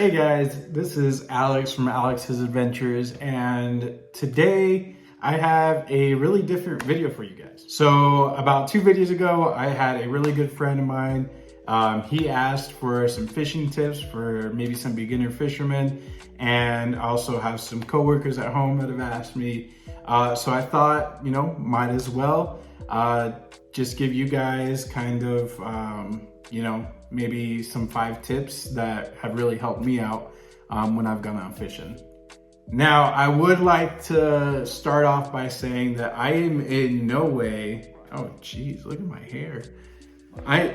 Hey guys, this is Alex from Alex's Adventures, and today I have a really different video for you guys. So about 2 videos ago, I had a really good friend of mine. He asked for some fishing tips for maybe some beginner fishermen, and I also have some coworkers at home that have asked me. So I thought, might as well just give you guys kind of, maybe some 5 tips that have really helped me out when I've gone out fishing. Now, I would like to start off by saying that I am in no way, oh geez, look at my hair. I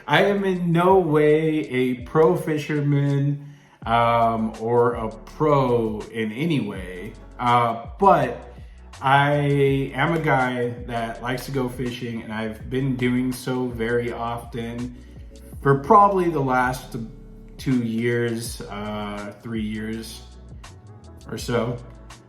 am in no way a pro fisherman or a pro in any way, but I am a guy that likes to go fishing, and I've been doing so very often for probably the last 2 years, 3 years or so.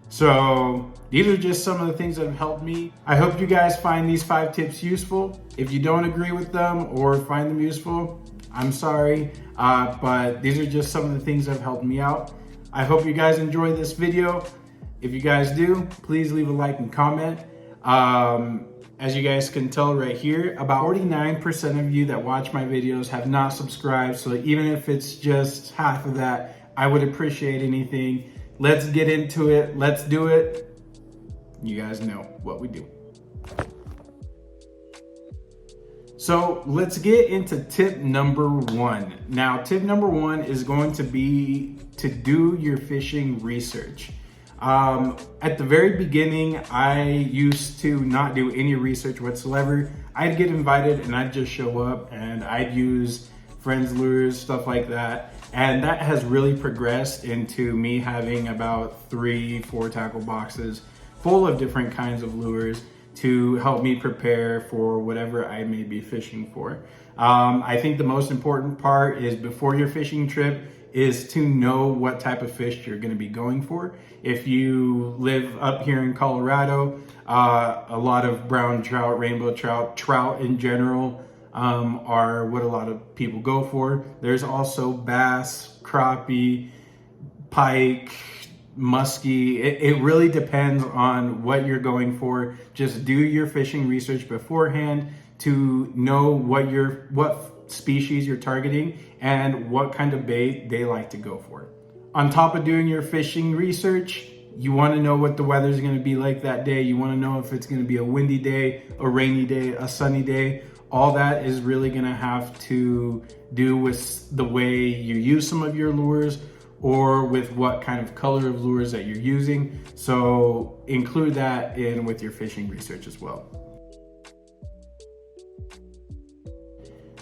So these are just some of the things that have helped me. I hope you guys find these 5 tips useful. If you don't agree with them or find them useful, I'm sorry, but these are just some of the things that have helped me out. I hope you guys enjoy this video. If you guys do, please leave a like and comment. As you guys can tell right here, about 49% of you that watch my videos have not subscribed. So even if it's just half of that, I would appreciate anything. Let's get into it. Let's do it. You guys know what we do. So let's get into tip number 1. Now, tip number 1 is going to be to do your fishing research. At the very beginning, I used to not do any research whatsoever. I'd get invited and I'd just show up and I'd use friends' lures, stuff like that. And that has really progressed into me having about 3-4 tackle boxes full of different kinds of lures to help me prepare for whatever I may be fishing for. I think the most important part is before your fishing trip is to know what type of fish you're gonna be going for. If you live up here in Colorado, a lot of brown trout, rainbow trout in general are what a lot of people go for. There's also bass, crappie, pike, muskie. It really depends on what you're going for. Just do your fishing research beforehand to know what species you're targeting and what kind of bait they like to go for. On top of doing your fishing research, you want to know what the weather is going to be like that day. You want to know if it's going to be a windy day, a rainy day, a sunny day. All that is really going to have to do with the way you use some of your lures or with what kind of color of lures that you're using. So include that in with your fishing research as well.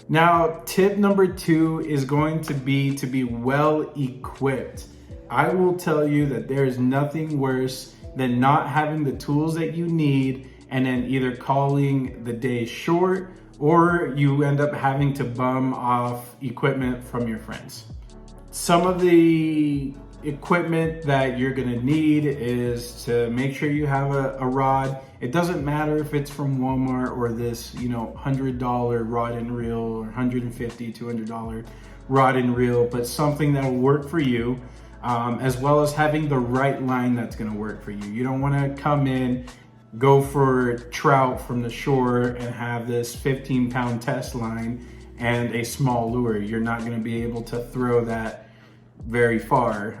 Now, tip number 2 is going to be well equipped. I will tell you that there is nothing worse than not having the tools that you need and then either calling the day short or you end up having to bum off equipment from your friends. Some of the equipment that you're gonna need is to make sure you have a rod. It doesn't matter if it's from Walmart or this, $100 rod and reel or $150, $200 rod and reel, but something that will work for you, as well as having the right line that's gonna work for you. You don't wanna come in, go for trout from the shore and have this 15-pound test line and a small lure. You're not gonna be able to throw that very far.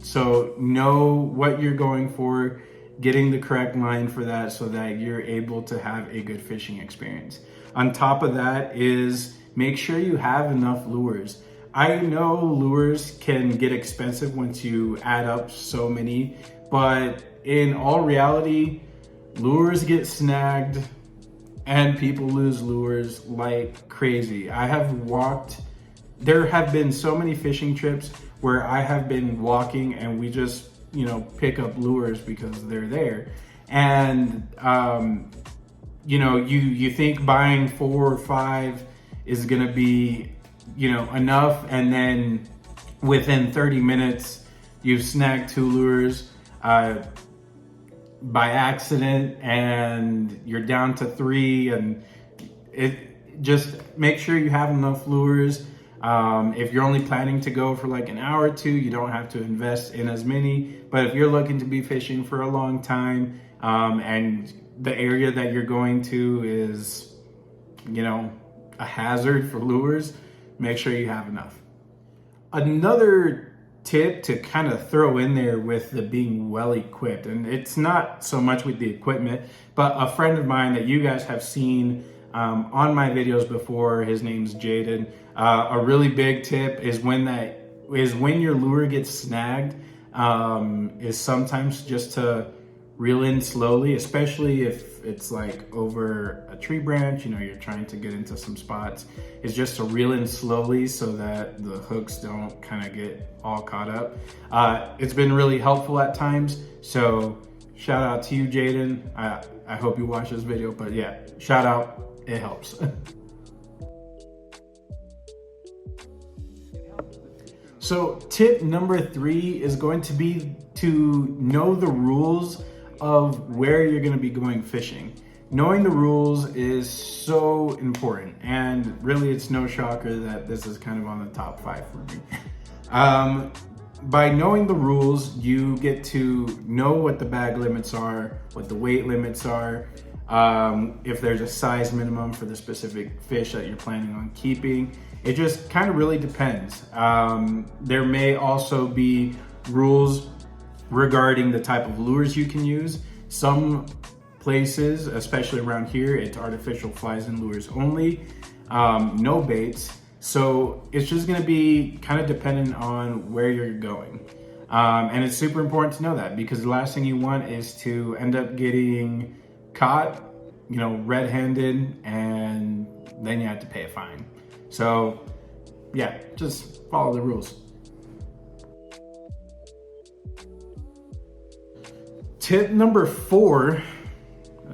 So know what you're going for, getting the correct line for that so that you're able to have a good fishing experience. On top of that is make sure you have enough lures. I know lures can get expensive once you add up so many, but in all reality, lures get snagged and people lose lures like crazy. There have been so many fishing trips where I have been walking and we just, pick up lures because they're there. And, you think buying 4 or 5 is gonna be, enough. And then within 30 minutes, you've snagged 2 lures by accident and you're down to 3, and it just make sure you have enough lures. If you're only planning to go for like an hour or two, you don't have to invest in as many. But if you're looking to be fishing for a long time, and the area that you're going to is, a hazard for lures, make sure you have enough. Another tip to kind of throw in there with the being well equipped, and it's not so much with the equipment, but a friend of mine that you guys have seen on my videos before, his name's Jaden. A really big tip is when your lure gets snagged, is sometimes just to reel in slowly, especially if it's like over a tree branch, you're trying to get into some spots, is just to reel in slowly so that the hooks don't kind of get all caught up. It's been really helpful at times. So shout out to you, Jaden. I hope you watch this video, but yeah, shout out, it helps. So tip number 3 is going to be to know the rules of where you're going to be going fishing. Knowing the rules is so important, and really it's no shocker that this is kind of on the top 5 for me. By knowing the rules, you get to know what the bag limits are, what the weight limits are, if there's a size minimum for the specific fish that you're planning on keeping. It just kind of really depends. There may also be rules regarding the type of lures you can use. Some places, especially around here, it's artificial flies and lures only, no baits. So it's just gonna be kind of dependent on where you're going. And it's super important to know that, because the last thing you want is to end up getting caught, red-handed, and then you have to pay a fine. So yeah, just follow the rules. Tip number 4,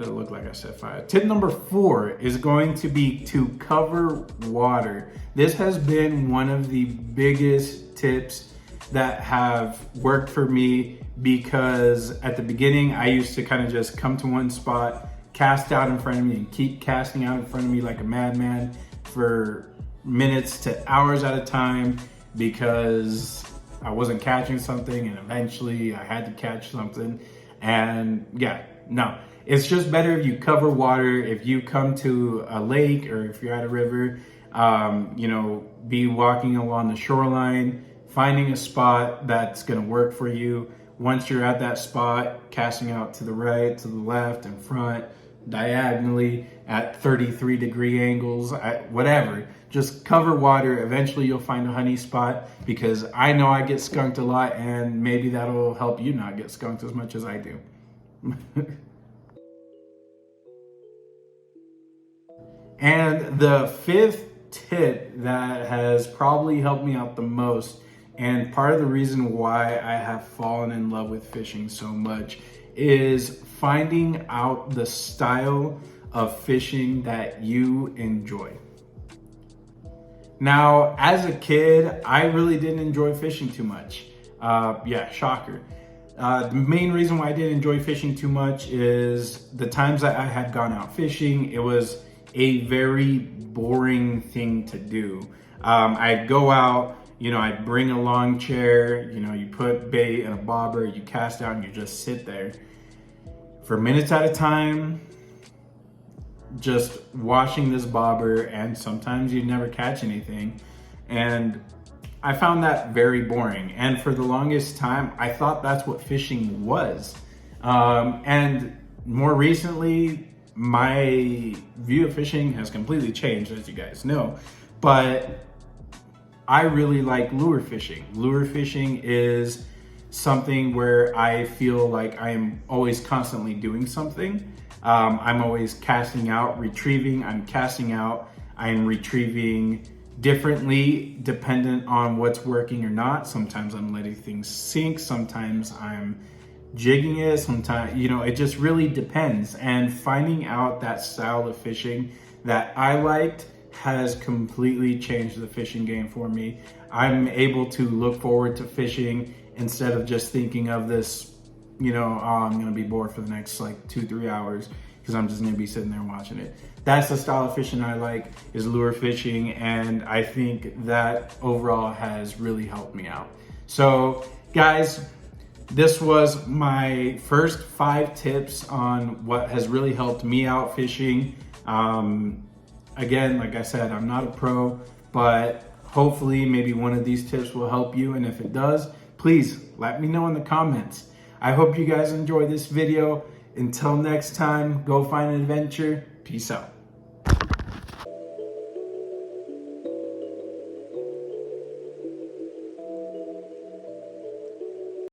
it looked like I said 5. Tip number 4 is going to be to cover water. This has been one of the biggest tips that have worked for me, because at the beginning I used to kind of just come to one spot, cast out in front of me, and keep casting out in front of me like a madman for minutes to hours at a time, because I wasn't catching something, and eventually I had to catch something. And yeah, no, it's just better if you cover water. If you come to a lake, or if you're at a river, be walking along the shoreline, finding a spot that's gonna work for you. Once you're at that spot, casting out to the right, to the left, in front, diagonally, at 33-degree angles, whatever. Just cover water. Eventually you'll find a honey spot, because I know I get skunked a lot, and maybe that'll help you not get skunked as much as I do. And the 5th tip that has probably helped me out the most, and part of the reason why I have fallen in love with fishing so much, is finding out the style of fishing that you enjoy. Now, as a kid, I really didn't enjoy fishing too much. Yeah, shocker. The main reason why I didn't enjoy fishing too much is the times that I had gone out fishing, it was a very boring thing to do. I'd go out, I'd bring a long chair, you put bait in a bobber, you cast out, and you just sit there for minutes at a time, just washing this bobber, and sometimes you'd never catch anything. And I found that very boring. And for the longest time, I thought that's what fishing was. And more recently, my view of fishing has completely changed, as you guys know. But I really like lure fishing. Lure fishing is something where I feel like I am always constantly doing something. I'm always casting out, retrieving, I'm casting out, I'm retrieving differently dependent on what's working or not. Sometimes I'm letting things sink, sometimes I'm jigging it, sometimes, it just really depends. And finding out that style of fishing that I liked has completely changed the fishing game for me. I'm able to look forward to fishing instead of just thinking of this I'm gonna be bored for the next like 2-3 hours because I'm just gonna be sitting there watching it. That's the style of fishing I like, is lure fishing, and I think that overall has really helped me out. So guys, this was my first 5 tips on what has really helped me out fishing. Again, like I said, I'm not a pro, but hopefully maybe one of these tips will help you, and if it does, please let me know in the comments. I hope you guys enjoyed this video. Until next time, go find an adventure. Peace out.